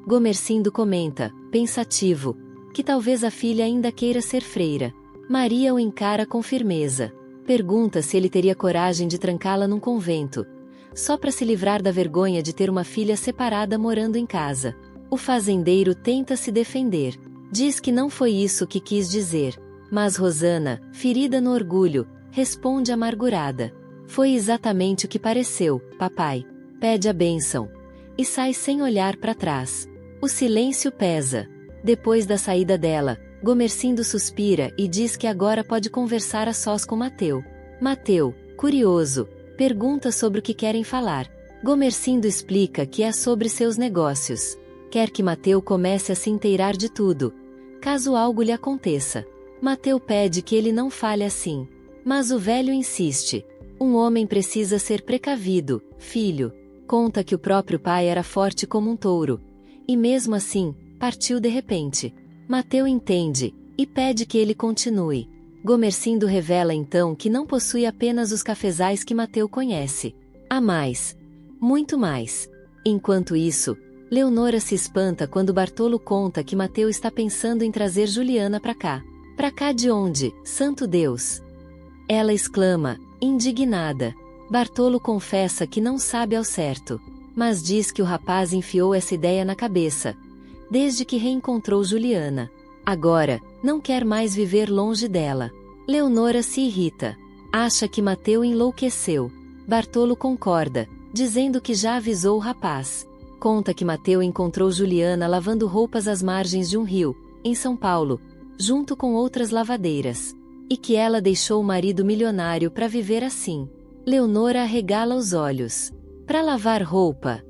Gomercindo comenta, pensativo, que talvez a filha ainda queira ser freira. Maria o encara com firmeza. Pergunta se ele teria coragem de trancá-la num convento, só para se livrar da vergonha de ter uma filha separada morando em casa. O fazendeiro tenta se defender. Diz que não foi isso que quis dizer. Mas Rosana, ferida no orgulho, responde amargurada. Foi exatamente o que pareceu, papai. Pede a bênção. E sai sem olhar para trás. O silêncio pesa. Depois da saída dela, Gomercindo suspira e diz que agora pode conversar a sós com Mateu. Mateu, curioso, pergunta sobre o que querem falar. Gomercindo explica que é sobre seus negócios. Quer que Mateu comece a se inteirar de tudo, caso algo lhe aconteça. Mateu pede que ele não fale assim. Mas o velho insiste. Um homem precisa ser precavido, filho. Conta que o próprio pai era forte como um touro. E mesmo assim, partiu de repente. Mateu entende, e pede que ele continue. Gomercindo revela então que não possui apenas os cafezais que Mateu conhece. Há mais. Muito mais. Enquanto isso, Leonora se espanta quando Bartolo conta que Mateu está pensando em trazer Juliana para cá. Pra cá de onde, santo Deus? Ela exclama, indignada. Bartolo confessa que não sabe ao certo, mas diz que o rapaz enfiou essa ideia na cabeça, desde que reencontrou Juliana. Agora, não quer mais viver longe dela. Leonora se irrita. Acha que Mateu enlouqueceu. Bartolo concorda, dizendo que já avisou o rapaz. Conta que Mateu encontrou Juliana lavando roupas às margens de um rio, em São Paulo, junto com outras lavadeiras. E que ela deixou o marido milionário para viver assim. Leonora arregala os olhos. Para lavar roupa?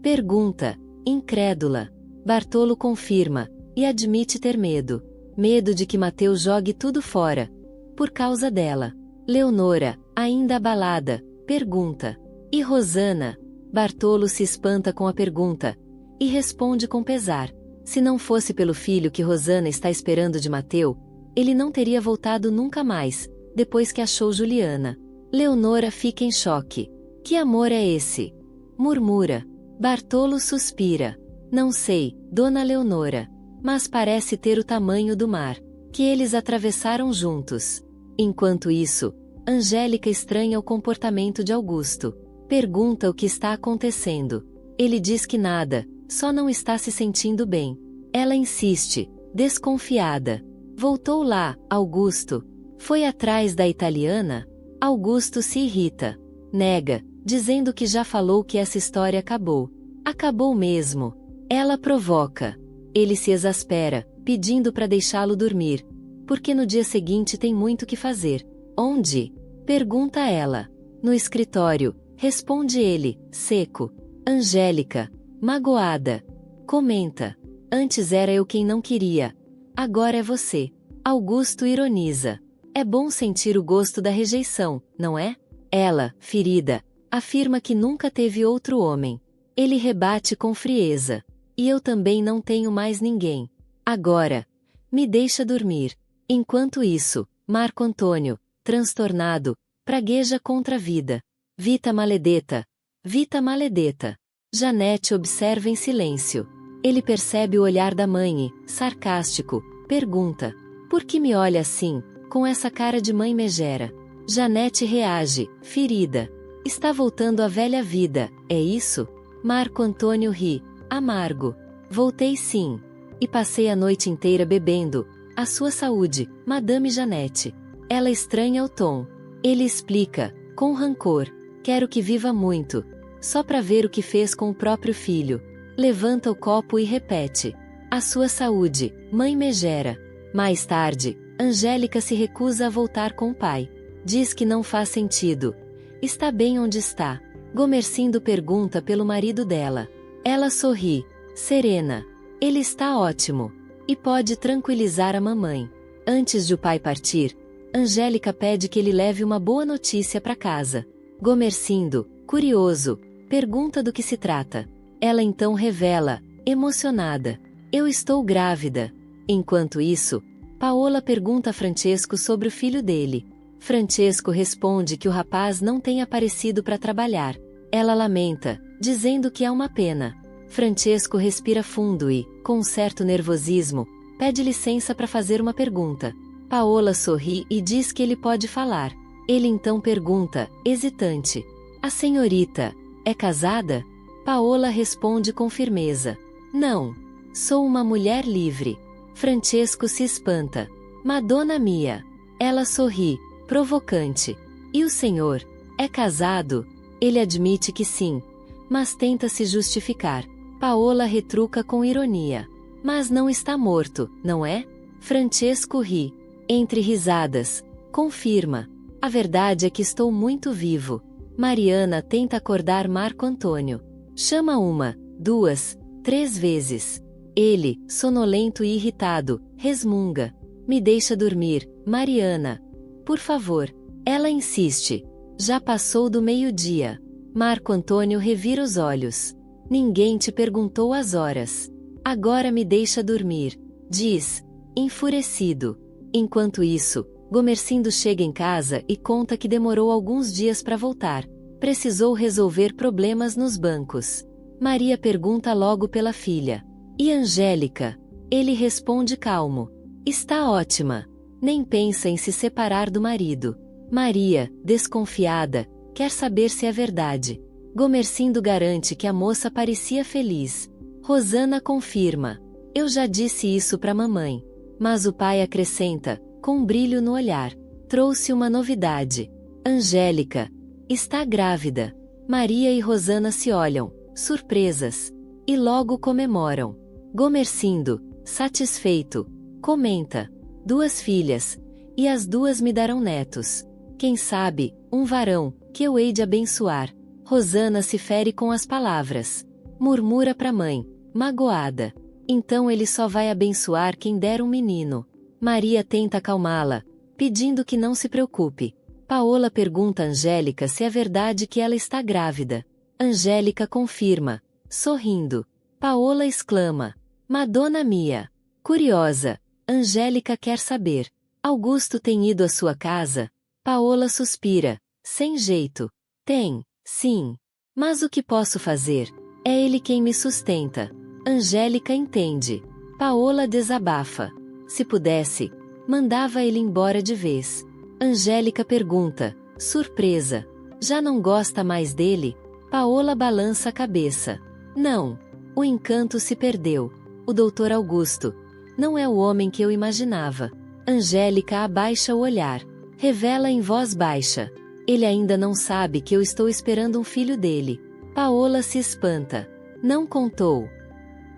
Pergunta, incrédula. Bartolo confirma, e admite ter medo. Medo de que Mateu jogue tudo fora. Por causa dela. Leonora, ainda abalada, pergunta. E Rosana? Bartolo se espanta com a pergunta. E responde com pesar. Se não fosse pelo filho que Rosana está esperando de Mateu, ele não teria voltado nunca mais, depois que achou Juliana. Leonora fica em choque. Que amor é esse? Murmura. Bartolo suspira. Não sei, dona Leonora. Mas parece ter o tamanho do mar, que eles atravessaram juntos. Enquanto isso, Angélica estranha o comportamento de Augusto. Pergunta o que está acontecendo. Ele diz que nada, só não está se sentindo bem. Ela insiste, desconfiada. Voltou lá, Augusto. Foi atrás da italiana? Augusto se irrita. Nega, dizendo que já falou que essa história acabou. Acabou mesmo. Ela provoca. Ele se exaspera, pedindo para deixá-lo dormir, porque no dia seguinte tem muito que fazer. Onde? Pergunta ela. No escritório, responde ele, seco. Angélica, magoada, comenta. Antes era eu quem não queria. Agora é você. Augusto ironiza. É bom sentir o gosto da rejeição, não é? Ela, ferida, afirma que nunca teve outro homem. Ele rebate com frieza. E eu também não tenho mais ninguém. Agora, me deixa dormir. Enquanto isso, Marco Antônio, transtornado, pragueja contra a vida. Vita maledetta. Vita maledetta. Janete observa em silêncio. Ele percebe o olhar da mãe e, sarcástico, pergunta: por que me olha assim, com essa cara de mãe megera? Janete reage, ferida. Está voltando à velha vida, é isso? Marco Antônio ri, amargo. Voltei sim. E passei a noite inteira bebendo. A sua saúde, Madame Janete. Ela estranha o tom. Ele explica, com rancor. Quero que viva muito. Só para ver o que fez com o próprio filho. Levanta o copo e repete. A sua saúde, mãe megera. Mais tarde, Angélica se recusa a voltar com o pai. Diz que não faz sentido. Está bem onde está. Gomercindo pergunta pelo marido dela. Ela sorri, serena. Ele está ótimo. E pode tranquilizar a mamãe. Antes de o pai partir, Angélica pede que ele leve uma boa notícia para casa. Gomercindo, curioso, pergunta do que se trata. Ela então revela, emocionada. Eu estou grávida. Enquanto isso, Paola pergunta a Francesco sobre o filho dele. Francesco responde que o rapaz não tem aparecido para trabalhar. Ela lamenta, dizendo que é uma pena. Francesco respira fundo e, com um certo nervosismo, pede licença para fazer uma pergunta. Paola sorri e diz que ele pode falar. Ele então pergunta, hesitante: a senhorita é casada? Paola responde com firmeza: não. Sou uma mulher livre. Francesco se espanta. Madonna mia. Ela sorri, provocante. E o senhor? É casado? Ele admite que sim, mas tenta se justificar. Paola retruca com ironia. Mas não está morto, não é? Francesco ri. Entre risadas. Confirma. A verdade é que estou muito vivo. Mariana tenta acordar Marco Antônio. Chama uma, duas, três vezes. Ele, sonolento e irritado, resmunga. Me deixa dormir, Mariana. Por favor. Ela insiste. Já passou do meio-dia. Marco Antônio revira os olhos. Ninguém te perguntou as horas. Agora me deixa dormir, diz, enfurecido. Enquanto isso, Gomercindo chega em casa e conta que demorou alguns dias para voltar. Precisou resolver problemas nos bancos. Maria pergunta logo pela filha. E Angélica? Ele responde calmo. Está ótima. Nem pensa em se separar do marido. Maria, desconfiada, quer saber se é verdade. Gomercindo garante que a moça parecia feliz. Rosana confirma. Eu já disse isso para mamãe. Mas o pai acrescenta, com um brilho no olhar. Trouxe uma novidade. Angélica está grávida. Maria e Rosana se olham, surpresas. E logo comemoram. Gomercindo, satisfeito, comenta. 2 filhas. E as 2 me darão netos. Quem sabe, um varão, que eu hei de abençoar. Rosana se fere com as palavras. Murmura pra mãe, magoada. Então ele só vai abençoar quem der um menino. Maria tenta acalmá-la, pedindo que não se preocupe. Paola pergunta a Angélica se é verdade que ela está grávida. Angélica confirma, sorrindo. Paola exclama: Madonna mia! Curiosa, Angélica quer saber. Augusto tem ido à sua casa? Paola suspira, sem jeito. Tem, sim. Mas o que posso fazer? É ele quem me sustenta. Angélica entende. Paola desabafa. Se pudesse, mandava ele embora de vez. Angélica pergunta, surpresa: já não gosta mais dele? Paola balança a cabeça. Não. O encanto se perdeu. O doutor Augusto não é o homem que eu imaginava. Angélica abaixa o olhar. Revela em voz baixa. Ele ainda não sabe que eu estou esperando um filho dele. Paola se espanta. Não contou.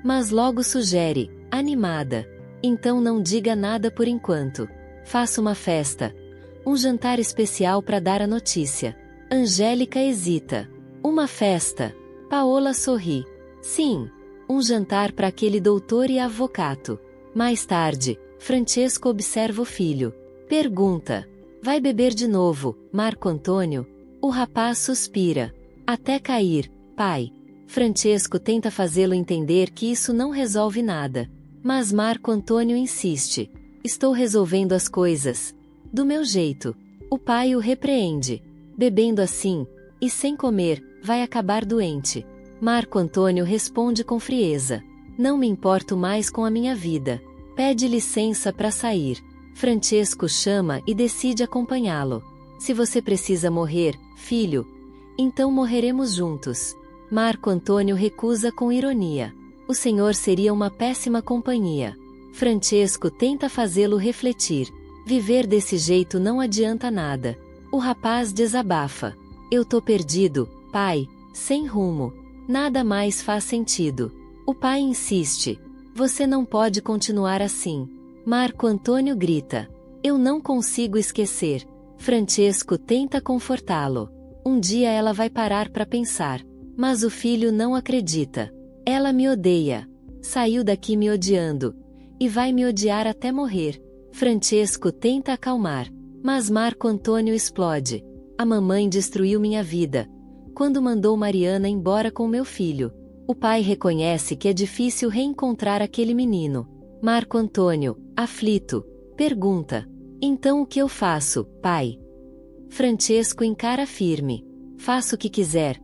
Mas logo sugere, animada. Então não diga nada por enquanto. Faça uma festa. Um jantar especial para dar a notícia. Angélica hesita. Uma festa. Paola sorri. Sim. Um jantar para aquele doutor e avvocato. Mais tarde, Francesco observa o filho. Pergunta. Vai beber de novo, Marco Antônio? O rapaz suspira. Até cair, pai. Francesco tenta fazê-lo entender que isso não resolve nada. Mas Marco Antônio insiste. Estou resolvendo as coisas. Do meu jeito. O pai o repreende. Bebendo assim, e sem comer, vai acabar doente. Marco Antônio responde com frieza. Não me importo mais com a minha vida. Pede licença para sair. Francesco chama e decide acompanhá-lo. Se você precisa morrer, filho, então morreremos juntos. Marco Antônio recusa com ironia. O senhor seria uma péssima companhia. Francesco tenta fazê-lo refletir. Viver desse jeito não adianta nada. O rapaz desabafa. Eu tô perdido, pai, sem rumo. Nada mais faz sentido. O pai insiste. Você não pode continuar assim. Marco Antônio grita. Eu não consigo esquecer. Francesco tenta confortá-lo. Um dia ela vai parar para pensar. Mas o filho não acredita. Ela me odeia. Saiu daqui me odiando. E vai me odiar até morrer. Francesco tenta acalmar. Mas Marco Antônio explode. A mamãe destruiu minha vida. Quando mandou Mariana embora com meu filho. O pai reconhece que é difícil reencontrar aquele menino. Marco Antônio, aflito, pergunta. Então o que eu faço, pai? Francesco encara firme. Faça o que quiser.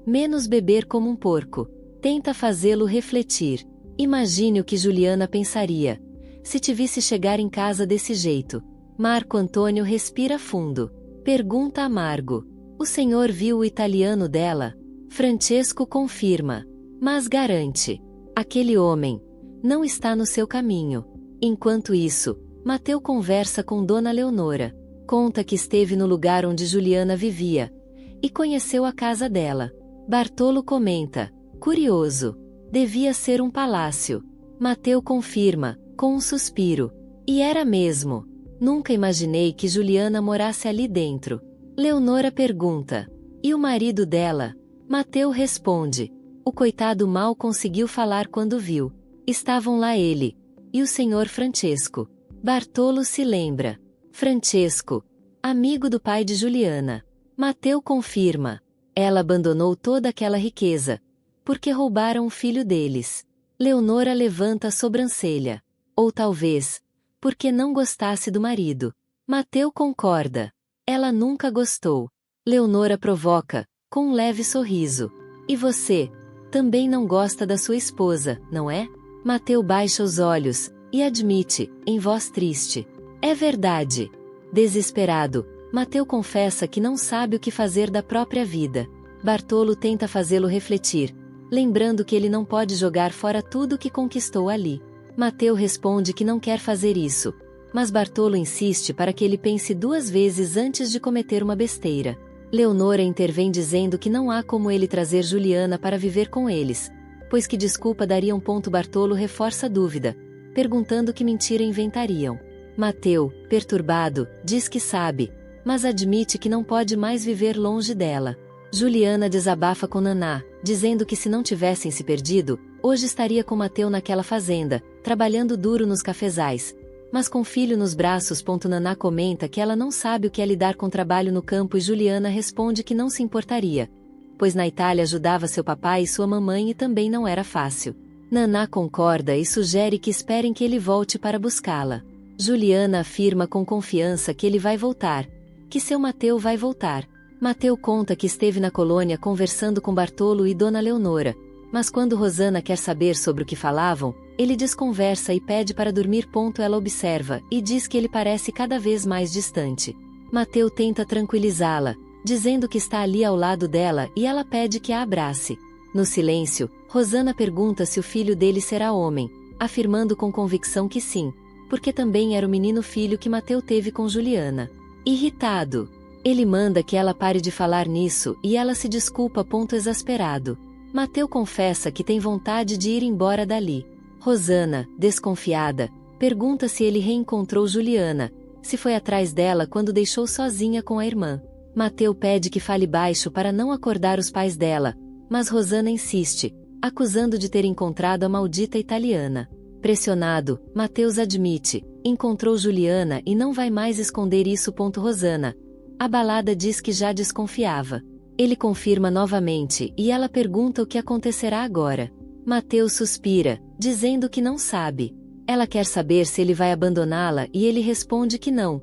Menos beber como um porco. Tenta fazê-lo refletir. Imagine o que Juliana pensaria se te visse chegar em casa desse jeito. Marco Antônio respira fundo. Pergunta amargo. O senhor viu o italiano dela? Francesco confirma. Mas garante. Aquele homem não está no seu caminho. Enquanto isso, Mateu conversa com Dona Leonora. Conta que esteve no lugar onde Juliana vivia e conheceu a casa dela. Bartolo comenta. Curioso. Devia ser um palácio. Mateu confirma, com um suspiro. E era mesmo. Nunca imaginei que Juliana morasse ali dentro. Leonora pergunta. E o marido dela? Mateu responde. O coitado mal conseguiu falar quando viu. Estavam lá ele e o senhor Francesco. Bartolo se lembra. Francesco, amigo do pai de Juliana. Mateu confirma. Ela abandonou toda aquela riqueza porque roubaram o filho deles. Leonora levanta a sobrancelha. Ou talvez porque não gostasse do marido. Mateu concorda. Ela nunca gostou. Leonora provoca, com um leve sorriso. E você? Também não gosta da sua esposa, não é? Mateu baixa os olhos e admite, em voz triste. É verdade. Desesperado, Mateu confessa que não sabe o que fazer da própria vida. Bartolo tenta fazê-lo refletir, lembrando que ele não pode jogar fora tudo o que conquistou ali. Mateu responde que não quer fazer isso, mas Bartolo insiste para que ele pense 2 vezes antes de cometer uma besteira. Leonora intervém dizendo que não há como ele trazer Juliana para viver com eles, pois que desculpa daria um. Bartolo reforça a dúvida, perguntando que mentira inventariam. Mateu, perturbado, diz que sabe, mas admite que não pode mais viver longe dela. Juliana desabafa com Naná, dizendo que se não tivessem se perdido, hoje estaria com Mateu naquela fazenda, trabalhando duro nos cafezais, mas com filho nos braços. Naná comenta que ela não sabe o que é lidar com trabalho no campo e Juliana responde que não se importaria, pois na Itália ajudava seu papai e sua mamãe e também não era fácil. Naná concorda e sugere que esperem que ele volte para buscá-la. Juliana afirma com confiança que ele vai voltar, que seu Mateu vai voltar. Mateu conta que esteve na colônia conversando com Bartolo e Dona Leonora, mas quando Rosana quer saber sobre o que falavam, ele desconversa e pede para dormir. Ela observa e diz que ele parece cada vez mais distante. Mateu tenta tranquilizá-la, dizendo que está ali ao lado dela e ela pede que a abrace. No silêncio, Rosana pergunta se o filho dele será homem, afirmando com convicção que sim, porque também era o menino filho que Mateu teve com Juliana. Irritado, ele manda que ela pare de falar nisso e ela se desculpa. Exasperado, Mateu confessa que tem vontade de ir embora dali. Rosana, desconfiada, pergunta se ele reencontrou Juliana, se foi atrás dela quando deixou sozinha com a irmã. Mateu pede que fale baixo para não acordar os pais dela, mas Rosana insiste, acusando de ter encontrado a maldita italiana. Pressionado, Mateus admite, encontrou Juliana e não vai mais esconder isso. Rosana, abalada, diz que já desconfiava. Ele confirma novamente e ela pergunta o que acontecerá agora. Mateus suspira, dizendo que não sabe. Ela quer saber se ele vai abandoná-la e ele responde que não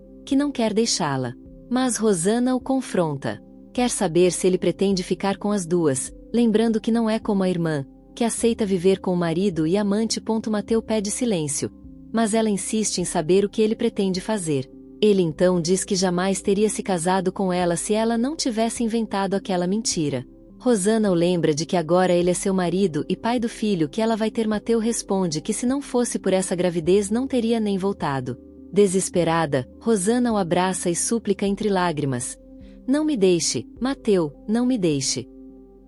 quer deixá-la. Mas Rosana o confronta. Quer saber se ele pretende ficar com as duas, lembrando que não é como a irmã, que aceita viver com o marido e amante. Mateu pede silêncio, mas ela insiste em saber o que ele pretende fazer. Ele então diz que jamais teria se casado com ela se ela não tivesse inventado aquela mentira. Rosana o lembra de que agora ele é seu marido e pai do filho que ela vai ter. Mateu responde que se não fosse por essa gravidez não teria nem voltado. Desesperada, Rosana o abraça e súplica entre lágrimas. Não me deixe, Mateu, não me deixe.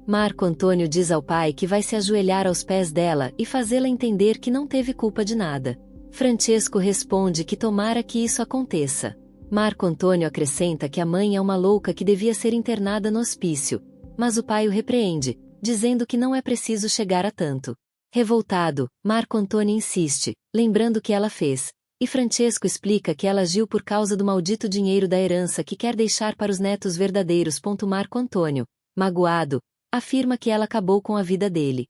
Marco Antônio diz ao pai que vai se ajoelhar aos pés dela e fazê-la entender que não teve culpa de nada. Francesco responde que tomara que isso aconteça. Marco Antônio acrescenta que a mãe é uma louca que devia ser internada no hospício, mas o pai o repreende, dizendo que não é preciso chegar a tanto. Revoltado, Marco Antônio insiste, lembrando o que ela fez, e Francesco explica que ela agiu por causa do maldito dinheiro da herança que quer deixar para os netos verdadeiros. Marco Antônio, magoado, afirma que ela acabou com a vida dele.